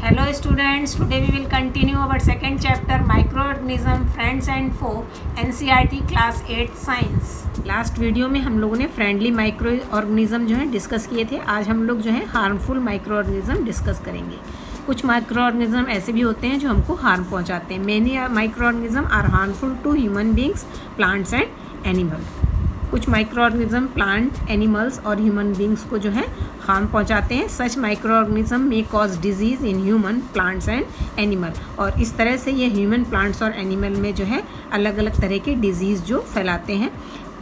Hello students, today we will continue our second chapter microorganism friends and foe NCERT class 8 science। Last video में हम लोगों ने friendly micro organism जो है discuss किए थे। आज हम लोग जो है हार्मफुल माइक्रो ऑर्गेनिज्म डिस्कस करेंगे। कुछ माइक्रो ऑर्गेनिज्म ऐसे भी होते हैं जो हमको हार्म पहुंचाते हैं। Many micro organism are harmful to human beings, plants and animal. कुछ माइक्रो ऑर्गेनिज्म प्लांट, एनिमल्स और ह्यूमन बींग्स को जो है हार्म पहुंचाते हैं। Such micro organism may cause disease in human, plants and animal. और इस तरह से ये ह्यूमन, प्लांट्स और एनिमल में जो है अलग अलग तरह के डिजीज़ जो फैलाते हैं।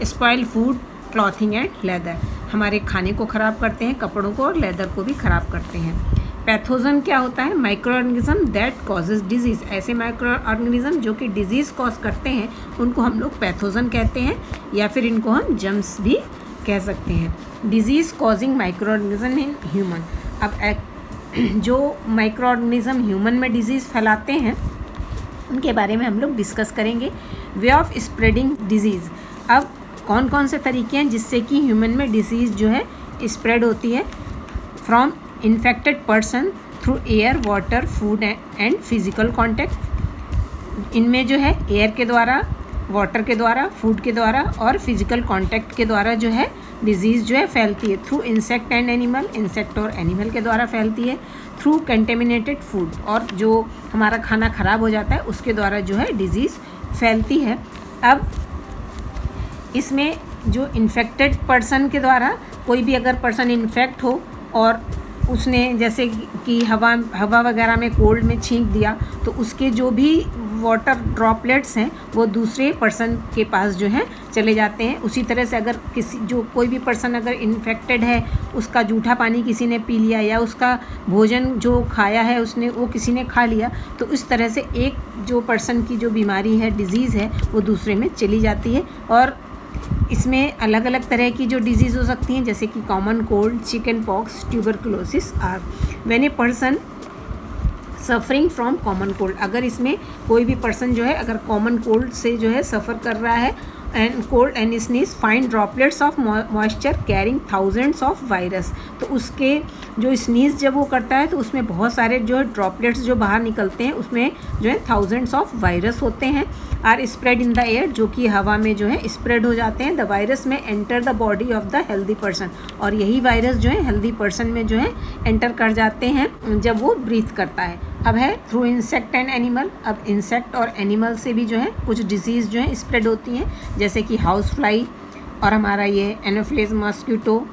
Spoil food, clothing and leather, हमारे खाने को ख़राब करते हैं, कपड़ों को और लेदर को भी ख़राब करते हैं। पैथोजन क्या होता है? Micro organism that causes disease. ऐसे माइक्रो ऑर्गेनिज्म जो कि डिजीज़ कॉज करते हैं उनको हम लोग पैथोजन कहते हैं, या फिर इनको हम जर्म्स भी कह सकते हैं। Disease causing micro organism in human. अब जो माइक्रो ऑर्गेनिज्म ह्यूमन में डिजीज़ फैलाते हैं उनके बारे में हम लोग डिस्कस करेंगे। Way of spreading disease. अब कौन कौन से तरीके हैं जिससे कि ह्यूमन में डिजीज़ जो है स्प्रेड होती है? From infected person through air, water, food and physical contact. इनमें जो है एयर के द्वारा, वाटर के द्वारा, फूड के द्वारा और फिजिकल कॉन्टैक्ट के द्वारा जो है डिजीज़ जो है फैलती है। Through insect and animal, insect और एनिमल के द्वारा फैलती है। थ्रू कंटेमिनेटेड फूड, और जो हमारा खाना ख़राब हो जाता है उसके द्वारा जो है डिजीज़ फैलती है। अब इसमें जो इन्फेक्टेड पर्सन के द्वारा, कोई भी अगर पर्सन इन्फेक्ट हो और उसने जैसे कि हवा वगैरह में कोल्ड में छींक दिया तो उसके जो भी वाटर ड्रॉपलेट्स हैं वो दूसरे पर्सन के पास जो है चले जाते हैं। उसी तरह से अगर कोई भी पर्सन अगर इन्फेक्टेड है, उसका जूठा पानी किसी ने पी लिया या उसका भोजन जो खाया है वो किसी ने खा लिया, तो इस तरह से एक जो पर्सन की जो बीमारी है, डिजीज़ है, वो दूसरे में चली जाती है। और इसमें अलग अलग तरह की जो डिजीज़ हो सकती हैं, जैसे कि common cold, chicken pox, tuberculosis are. When a person suffering from common cold, अगर इसमें कोई भी पर्सन जो है अगर कॉमन कोल्ड से जो है सफ़र कर रहा है and cold and sneeze find droplets of moisture carrying thousands of virus, तो उसके जो स्नीज जब वो करता है तो उसमें बहुत सारे जो है ड्रॉपलेट्स जो बाहर निकलते हैं, उसमें जो है थाउजेंड्स ऑफ वायरस होते हैं। Are spread in the air, जो कि हवा में जो है स्प्रेड हो जाते हैं। द वायरस में enter the body of the healthy person, और यही वायरस जो है हेल्दी पर्सन में जो है एंटर कर जाते हैं जब वो ब्रीथ करता है। अब है थ्रू इंसेक्ट एंड एनिमल। अब इंसेक्ट और एनिमल से भी जो है कुछ डिजीज़ जो है स्प्रेड होती हैं, जैसे कि हाउस फ्लाई और हमारा ये एनोफिलिस मॉस्किटो,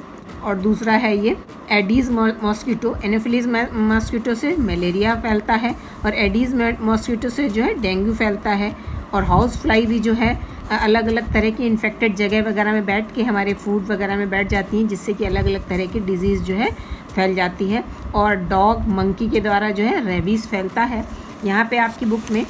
और दूसरा है ये एडीज़ मॉस्किटो। एनोफिलिस मॉस्किटो से मलेरिया फैलता है और एडीज़ मॉस्किटो से जो है डेंगू फैलता है। और हाउस फ्लाई भी जो है अलग अलग तरह की इन्फेक्टेड जगह वगैरह में बैठ के हमारे फूड वगैरह में बैठ जाती हैं, जिससे कि अलग अलग तरह की डिजीज़ जो है फैल जाती है। और डॉग, मंकी के द्वारा जो है रेबीज़ फैलता है। यहाँ पे आपकी बुक में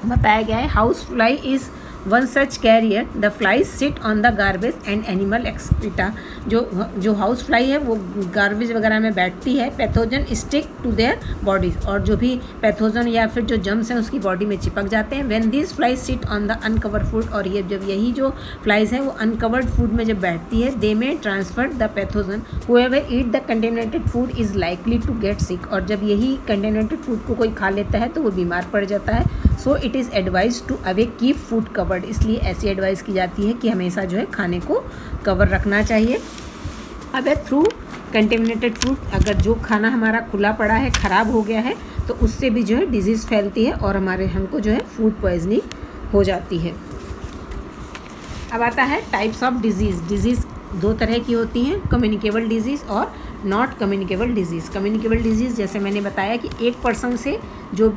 बताया गया है house fly is one such carrier, the flies sit on the garbage and animal excreta. जो हाउस फ्लाई है वो गार्बेज वगैरह में बैठती है। Pathogen stick to their bodies, और जो भी पैथोजन या फिर जो जम्स हैं उसकी बॉडी में चिपक जाते हैं। When these flies sit on the uncovered food, और ये जब यही जो फ्लाइज हैं वो अनकवर्ड फूड में जब बैठती है, they may transfer the pathogen. Whoever eat the contaminated food is likely to get sick, और जब यही कंटेमिनेटेड फूड को कोई खा लेता है तो वो बीमार पड़ जाता है। So it is advise to away keep food covered, इसलिए ऐसी एडवाइस की जाती है कि हमेशा जो है खाने को कवर रखना चाहिए। अब है थ्रू कंटेमिनेटेड फूड, अगर जो खाना हमारा खुला पड़ा है, ख़राब हो गया है, तो उससे भी जो है डिजीज़ फैलती है और हमको जो है फूड पॉइजनिंग हो जाती है। अब आता है टाइप्स ऑफ डिजीज़। डिजीज़ दो तरह की होती हैं, कम्युनिकेबल डिजीज़ और not communicable disease. Communicable disease जैसे मैंने बताया कि एक पर्सन से जो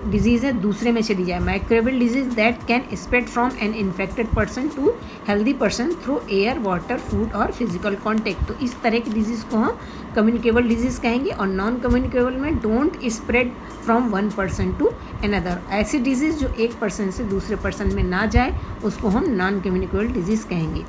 डिजीज़ है दूसरे में चली जाए। Microbial disease that can spread from an infected person to healthy person through air, water, food और फिजिकल कॉन्टेक्ट। तो इस तरह की डिजीज़ को हम कम्युनिकेबल डिजीज़ कहेंगे। और नॉन कम्युनिकेबल में don't spread from one person to another. ऐसी डिजीज़ जो एक पर्सन से दूसरे पर्सन में ना जाए उसको हम नॉन कम्युनिकेबल डिजीज़ कहेंगे।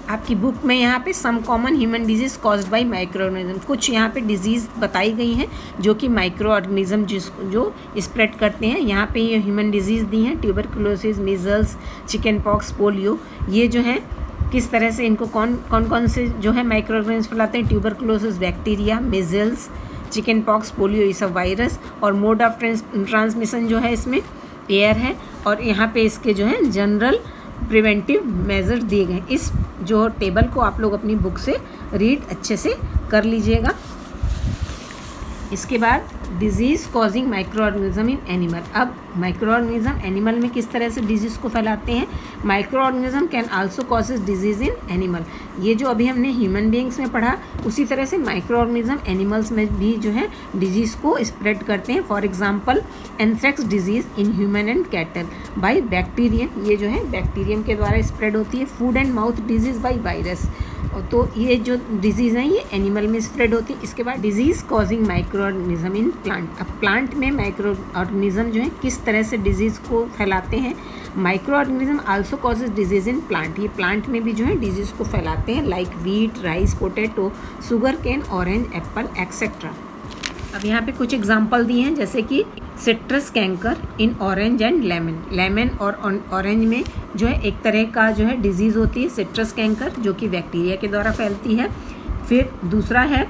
आपकी बुक में यहाँ पे some common human disease caused by micro organism, कुछ यहाँ पे डिजीज़ बताई गई हैं जो कि माइक्रो ऑर्गेनिज्म जो स्प्रेड करते हैं। यहाँ पे ये ह्यूमन डिजीज़ दी हैं, tuberculosis, measles, chicken pox, polio. ये जो है किस तरह से इनको कौन कौन से जो है माइक्रो ऑर्गेनिज्म फैलाते हैं? Tuberculosis bacteria, measles, chicken pox, polio, ये सब वायरस। और मोड ऑफ ट्रांसमिशन जो है इसमें एयर है। और यहाँ पे इसके जो है जनरल प्रिवेंटिव मेजर्स दिए गए। इस जो टेबल को आप लोग अपनी बुक से रीड अच्छे से कर लीजिएगा। इसके बाद disease causing micro organism in animal. अब माइक्रो ऑर्गेनिज्म एनिमल में किस तरह से डिजीज़ को फैलाते हैं। Micro organism can also causes disease in animal. ये जो अभी हमने ह्यूमन बीइंग्स में पढ़ा, उसी तरह से माइक्रो ऑर्गेनिज्म एनिमल्स में भी जो है डिजीज़ को स्प्रेड करते हैं। For example anthrax disease in human and cattle bye bacterium, ये जो है बैक्टीरियम के द्वारा स्प्रेड होती है। Food and mouth disease by virus, तो ये जो डिजीज़ हैं ये एनिमल में स्प्रेड होती है। इसके बाद disease causing micro organism in plant. अब प्लांट में माइक्रो ऑर्गेनिज्म जो है किस तरह से डिजीज़ को फैलाते हैं। Micro organism also causes disease in plant. ये प्लांट में भी जो है डिजीज़ को फैलाते हैं, like wheat, rice, potato, sugar cane, orange, apple etcetera. अब यहाँ पे कुछ एग्जाम्पल दिए हैं, जैसे कि citrus canker in orange and lemon. Lemon और ऑरेंज में जो है एक तरह का जो है डिजीज़ होती है सिट्रस कैंकर, जो कि बैक्टीरिया के द्वारा फैलती है। फिर दूसरा है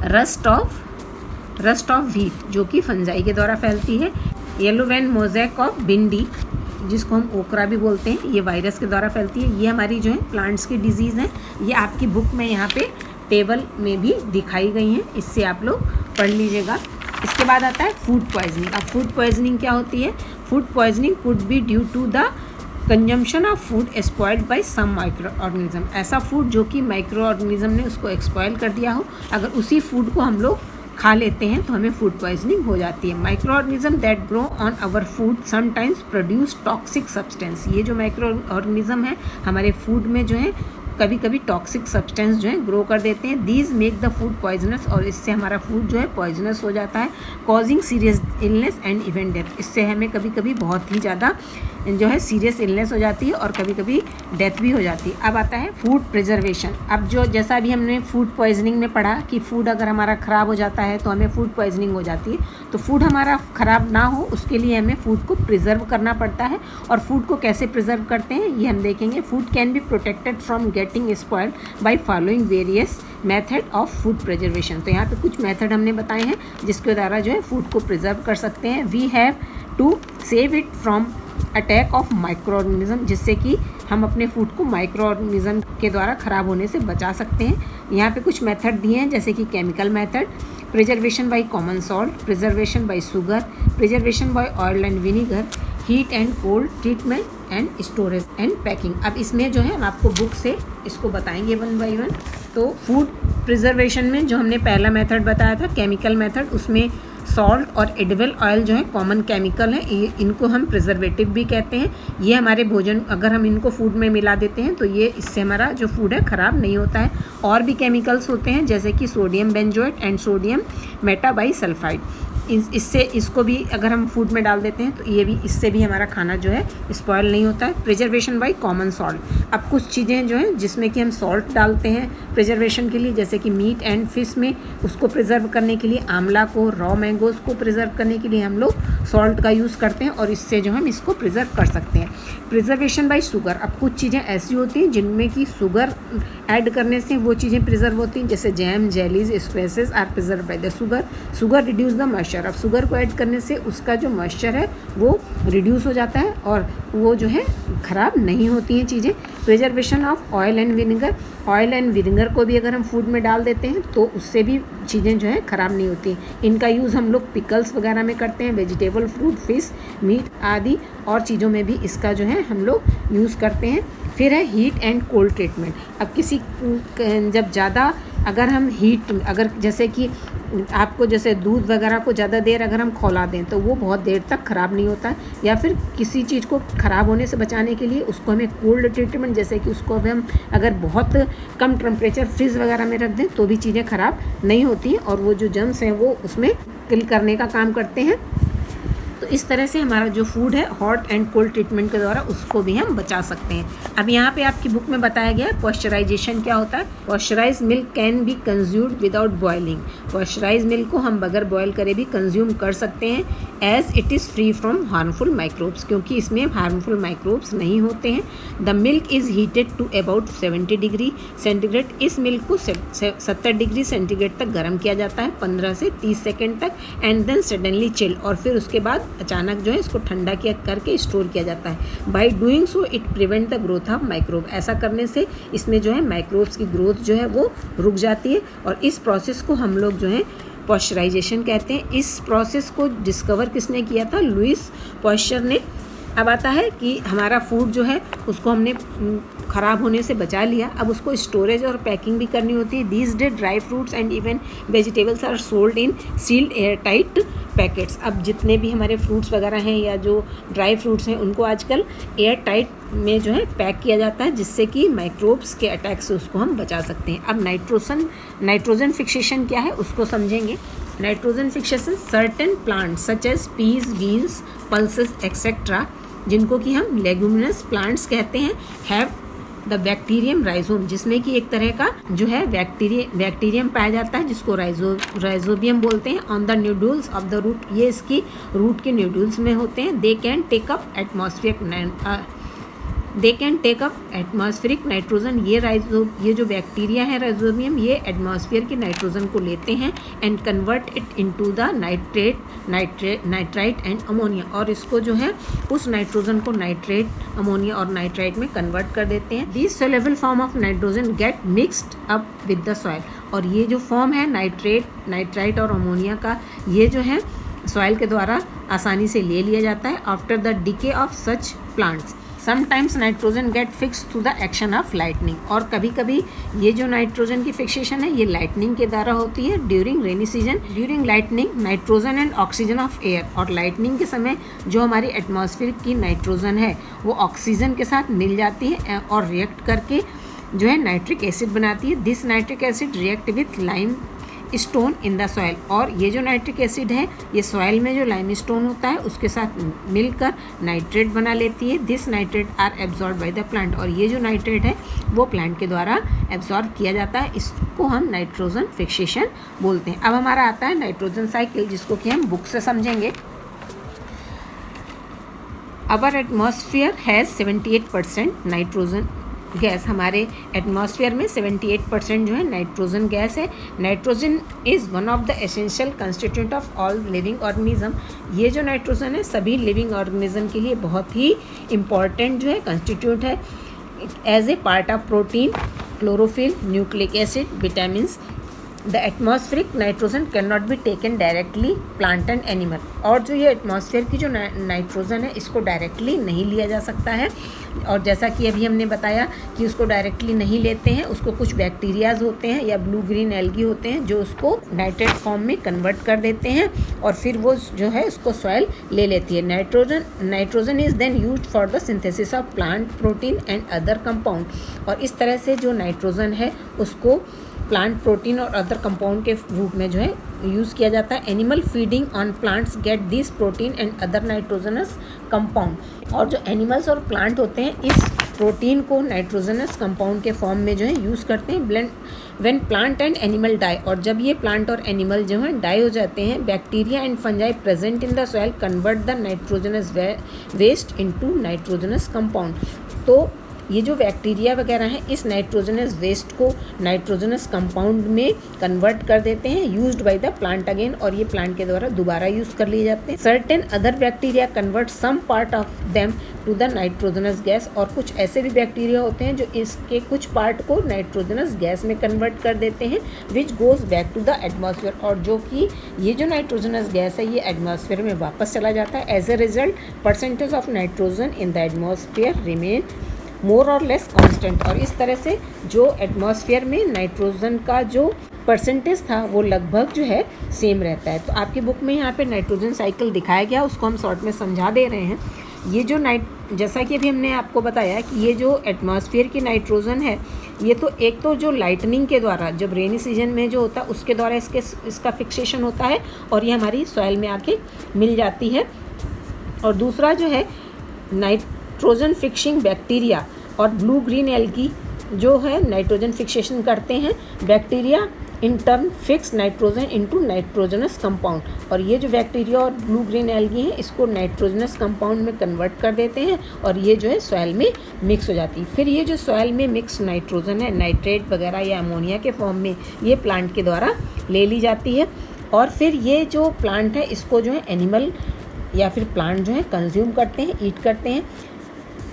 रस्ट ऑफ व्हीट, जो कि फंजाई के द्वारा फैलती है। येलो वेन मोज़ेक ऑफ भिंडी, जिसको हम ओकरा भी बोलते हैं, ये वायरस के द्वारा फैलती है। ये हमारी जो है प्लांट्स की डिजीज़ हैं। ये आपकी बुक में यहाँ पे टेबल में भी दिखाई गई हैं, इससे आप लोग पढ़ लीजिएगा। इसके बाद आता है फूड पॉइजनिंग। अब फूड पॉइजनिंग क्या होती है। Food poisoning could be due to the consumption of food spoiled by some micro organism. ऐसा फूड जो कि माइक्रो ऑर्गेनिज्म ने उसको एक्सपॉइल कर दिया हो, अगर उसी फूड को हम लोग खा लेते हैं तो हमें फूड पॉइजनिंग हो जाती है। Micro organism that grow on our food sometimes produce toxic substance. ये जो माइक्रो ऑर्गेनिज्म है हमारे फूड में जो है कभी कभी टॉक्सिक सब्सटेंस जो है ग्रो कर देते हैं। These make the food poisonous, और इससे हमारा फूड जो है पॉइजनस हो जाता है। Causing serious illness and even death, इससे हमें कभी कभी बहुत ही ज़्यादा जो है सीरियस इलनेस हो जाती है और कभी कभी डेथ भी हो जाती है। अब आता है फूड प्रिजर्वेशन। अब जो जैसा अभी हमने फूड पॉइजनिंग में पढ़ा कि फूड अगर हमारा ख़राब हो जाता है तो हमें फूड पॉइजनिंग हो जाती है, तो फूड हमारा ख़राब ना हो उसके लिए हमें फूड को प्रिजर्व करना पड़ता है। और फूड को कैसे प्रिजर्व करते हैं ये हम देखेंगे। Food can be protected from getting spoiled by following various method of food preservation. तो यहाँ पे कुछ मेथड हमने बताए हैं जिसके द्वारा जो है फूड को प्रिजर्व कर सकते हैं। We have to save it from attack of micro organism, जिससे कि हम अपने फूड को माइक्रो ऑर्गेनिज्म के द्वारा ख़राब होने से बचा सकते हैं। यहाँ पे कुछ मेथड दिए हैं, जैसे कि chemical method, preservation by common salt, preservation by sugar, preservation by oil and vinegar, heat and cold treatment and storage and packing. अब इसमें जो है हम आपको बुक से इसको बताएंगे वन बाय वन। तो फूड प्रिजर्वेशन में जो हमने पहला मेथड बताया था केमिकल मेथड, उसमें सॉल्ट और एडिबल ऑयल जो है कॉमन केमिकल है, इनको हम प्रिजर्वेटिव भी कहते हैं। ये हमारे भोजन अगर हम इनको फूड में मिला देते हैं तो ये इससे हमारा जो फूड है ख़राब नहीं होता है। और भी केमिकल्स होते हैं जैसे कि sodium benzoate and sodium metabisulphide, इससे इसको भी अगर हम फूड में डाल देते हैं तो ये भी इससे भी हमारा खाना जो है स्पॉयल नहीं होता है। Preservation by common salt. अब कुछ चीज़ें जो हैं जिसमें कि हम सॉल्ट डालते हैं प्रिजर्वेशन के लिए, जैसे कि मीट एंड फिश में उसको प्रिजर्व करने के लिए, आंवला को, रॉ मैंगोज़ को प्रिजर्व करने के लिए हम लोग सॉल्ट का यूज़ करते हैं और इससे जो हम इसको प्रिजर्व कर सकते हैं। Preservation by sugar. अब कुछ चीज़ें ऐसी होती हैं जिनमें कि शुगर ऐड करने से वो चीज़ें प्रिजर्व होती हैं, जैसे jam, jellies, squashes are preserve by the sugar. Sugar reduce the moisture. अब शुगर को ऐड करने से उसका जो मॉइस्चर है वो रिड्यूस हो जाता है और वो जो है ख़राब नहीं होती हैं चीज़ें। Preservation of oil and vinegar. Oil and vinegar को भी अगर हम फूड में डाल देते हैं तो उससे भी चीज़ें जो है ख़राब नहीं होती। इनका यूज़ हम लोग पिकल्स वगैरह में करते हैं, वेजिटेबल, फ्रूट, फिश, मीट आदि और चीज़ों में भी इसका जो है हम लोग यूज़ करते हैं। फिर है हीट एंड कोल्ड ट्रीटमेंट। अब किसी जब ज़्यादा अगर हम हीट, अगर जैसे कि आपको जैसे दूध वगैरह को ज़्यादा देर अगर हम खौला दें तो वो बहुत देर तक ख़राब नहीं होता है, या फिर किसी चीज़ को ख़राब होने से बचाने के लिए उसको हमें कोल्ड ट्रीटमेंट, जैसे कि उसको हम अगर बहुत कम टेम्परेचर फ्रिज वगैरह में रख दें तो भी चीज़ें ख़राब नहीं होती हैं और वो जो जर्म्स हैं वो उसमें किल करने का काम करते हैं। तो इस तरह से हमारा जो फूड है हॉट एंड कोल्ड ट्रीटमेंट के द्वारा उसको भी हम बचा सकते हैं। अब यहाँ पे आपकी बुक में बताया गया है पॉइस्चराइजेशन क्या होता है। Pasteurize milk can be consumed without boiling. Pasteurize milk को हम बगैर बॉयल करे भी कंज्यूम कर सकते हैं as it is free from harmful microbes, क्योंकि इसमें हार्मफुल माइक्रोब्स नहीं होते हैं। The milk is heated to about 70 degree centigrade. इस मिल्क को 70 डिग्री सेंटीग्रेड तक गर्म किया जाता है 15 से 30 सेकेंड तक, एंड देन सडनली चिल, और फिर उसके बाद अचानक जो है इसको ठंडा किया करके स्टोर किया जाता है। By doing so it prevent the growth of microbe. ऐसा करने से इसमें जो है माइक्रोब्स की ग्रोथ जो है वो रुक जाती है, और इस प्रोसेस को हम लोग जो है पॉइस्चराइजेशन कहते हैं। इस प्रोसेस को डिस्कवर किसने किया था? लुइस पॉइस्चर ने। अब आता है कि हमारा फूड जो है उसको हमने ख़राब होने से बचा लिया, अब उसको स्टोरेज और पैकिंग भी करनी होती है। These days dry fruits and even vegetables are sold in sealed air tight packets. अब जितने भी हमारे फ्रूट्स वगैरह हैं या जो ड्राई फ्रूट्स हैं उनको आजकल एयर टाइट में जो है पैक किया जाता है, जिससे कि माइक्रोब्स के अटैक से उसको हम बचा सकते हैं। अब नाइट्रोजन फिक्सेशन क्या है उसको समझेंगे। Nitrogen fixation certain plants such as peas, beans, pulses etcetera, जिनको कि हम लेगुमिनस प्लांट्स कहते हैं, हैव द बैक्टीरियम राइजोम, जिसमें कि एक तरह का जो है बैक्टीरियम पाया जाता है जिसको राइजोबियम बोलते हैं। On the nodules of the root, ये इसकी रूट के न्यूडल्स में होते हैं। They can take up atmospheric nitrogen. ये जो बैक्टीरिया है राइजोबियम, ये एटमॉस्फेयर के नाइट्रोजन को लेते हैं and convert it into the nitrite and ammonia, और इसको जो है उस नाइट्रोजन को नाइट्रेट, अमोनिया और नाइट्राइट में कन्वर्ट कर देते हैं। This soluble form of nitrogen get mixed up with the soil, और ये जो फॉर्म है नाइट्राइट और अमोनिया का, ये जो है सॉइल के द्वारा आसानी से ले लिया जाता है। After the decay of such plants sometimes nitrogen get fix through the action of lightning, और कभी कभी ये जो नाइट्रोजन की फिक्सेशन है ये लाइटनिंग के द्वारा होती है। During rainy season, during lightning nitrogen and oxygen of air, और लाइटनिंग के समय जो हमारी एटमॉस्फेयर की नाइट्रोजन है वो ऑक्सीजन के साथ मिल जाती है और रिएक्ट करके जो है नाइट्रिक एसिड बनाती है। This nitric acid react with lime stone in the soil, और ये जो नाइट्रिक एसिड है ये सॉइल में जो लाइम स्टोन होता है उसके साथ मिलकर नाइट्रेट बना लेती है। This nitrate are absorb by the plant, और ये जो नाइट्रेट है वो प्लांट के द्वारा एब्जॉर्ब किया जाता है। इसको हम नाइट्रोजन फिक्सेशन बोलते हैं। अब हमारा आता है नाइट्रोजन साइकिल, जिसको कि हम बुक से समझेंगे। अवर एटमॉस्फेयर हैज़ 78% नाइट्रोजन गैस। हमारे एटमॉस्फेयर में 78% जो है नाइट्रोजन गैस है। Nitrogen is one of the essential constituent of all living organism. ये जो नाइट्रोजन है सभी लिविंग ऑर्गेनिज्म के लिए बहुत ही इम्पॉर्टेंट जो है कंस्टिट्यूट है। As a part of protein, chlorophyll, nucleic acid, vitamins, the atmospheric nitrogen can not be taken directly plant and animal. और जो ये एटमॉस्फेयर की जो नाइट्रोजन है इसको डायरेक्टली नहीं लिया जा सकता है, और जैसा कि अभी हमने बताया कि उसको डायरेक्टली नहीं लेते हैं, उसको कुछ बैक्टीरियाज होते हैं या ब्लू ग्रीन एल्गी होते हैं जो उसको नाइट्रेट फॉर्म में कन्वर्ट कर देते हैं, और फिर वो जो है उसको सॉइल ले लेती है। Nitrogen is then used for the synthesis of plant protein and other compound, और इस तरह से जो नाइट्रोजन है उसको प्लांट प्रोटीन और अदर कंपाउंड के रूप में जो है यूज़ किया जाता है। Animal feeding on plants get this protein and other nitrogenous compound, और जो एनिमल्स और प्लांट होते हैं इस प्रोटीन को नाइट्रोजनस कंपाउंड के फॉर्म में जो है यूज़ करते हैं। When plant and animal die, और जब ये प्लांट और एनिमल जो है डाई हो जाते हैं, bacteria and fungi present in the soil convert the nitrogenous waste into nitrogenous compound. तो ये जो बैक्टीरिया वगैरह हैं इस नाइट्रोजनस वेस्ट को नाइट्रोजनस कंपाउंड में कन्वर्ट कर देते हैं, used by the plant again, और ये प्लांट के द्वारा दोबारा यूज़ कर लिए जाते हैं। Certain other bacteria convert some part of them to the nitrogenous gas, और कुछ ऐसे भी बैक्टीरिया होते हैं जो इसके कुछ पार्ट को नाइट्रोजनस गैस में कन्वर्ट कर देते हैं, which goes back to the atmosphere, और जो कि ये जो नाइट्रोजनस गैस है ये एटमॉस्फेयर में वापस चला जाता है। As a result percentage of nitrogen in the atmosphere remain more और लेस कांस्टेंट, और इस तरह से जो एटमॉस्फेयर में नाइट्रोजन का जो परसेंटेज था वो लगभग जो है सेम रहता है। तो आपकी बुक में यहाँ पे नाइट्रोजन साइकिल दिखाया गया, उसको हम शॉर्ट में समझा दे रहे हैं। ये जो जैसा कि अभी हमने आपको बताया कि ये जो एटमॉस्फेयर की नाइट्रोजन है ये तो एक तो जो लाइटनिंग के द्वारा जब रेनी सीजन में जो होता है उसके द्वारा इसका फिक्सेशन होता है और ये हमारी सॉइल में आके मिल जाती है। और दूसरा जो है नाइट्रोजन फिक्सिंग बैक्टीरिया और ब्लू ग्रीन एल्गी जो है नाइट्रोजन फिक्सेशन करते हैं। Bacteria in turn fix nitrogen into nitrogenous compound, और ये जो बैक्टीरिया और ब्लू ग्रीन एल्गी हैं इसको नाइट्रोजनस कंपाउंड में कन्वर्ट कर देते हैं और ये जो है सॉइल में मिक्स हो जाती है। फिर ये जो सॉइल में मिक्स नाइट्रोजन है, नाइट्रेट वगैरह या अमोनिया के फॉर्म में, ये प्लांट के द्वारा ले ली जाती है और फिर ये जो प्लांट है इसको जो है एनिमल या फिर प्लांट जो है कंज्यूम करते हैं, ईट करते हैं।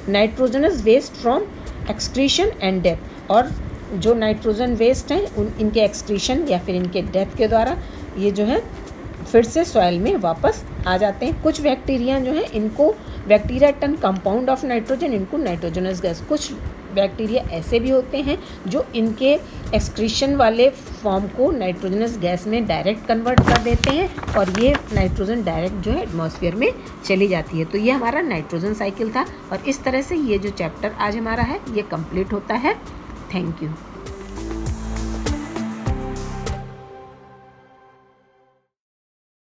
Nitrogenous waste from excretion and death, और जो नाइट्रोजन वेस्ट हैं इनके एक्सक्रीशन या फिर इनके डेथ के द्वारा ये जो है फिर से सॉइल में वापस आ जाते हैं। कुछ बैक्टीरिया जो हैं इनको bacteria turn compound of nitrogen इनको नाइट्रोजनस गैस। कुछ बैक्टीरिया ऐसे भी होते हैं जो इनके एक्सक्रीशन वाले फॉर्म को नाइट्रोजनस गैस में डायरेक्ट कन्वर्ट कर देते हैं और ये नाइट्रोजन डायरेक्ट जो है एटमॉस्फेयर में चली जाती है। तो ये हमारा नाइट्रोजन साइकिल था और इस तरह से ये जो चैप्टर आज हमारा है ये कंप्लीट होता है। Thank you.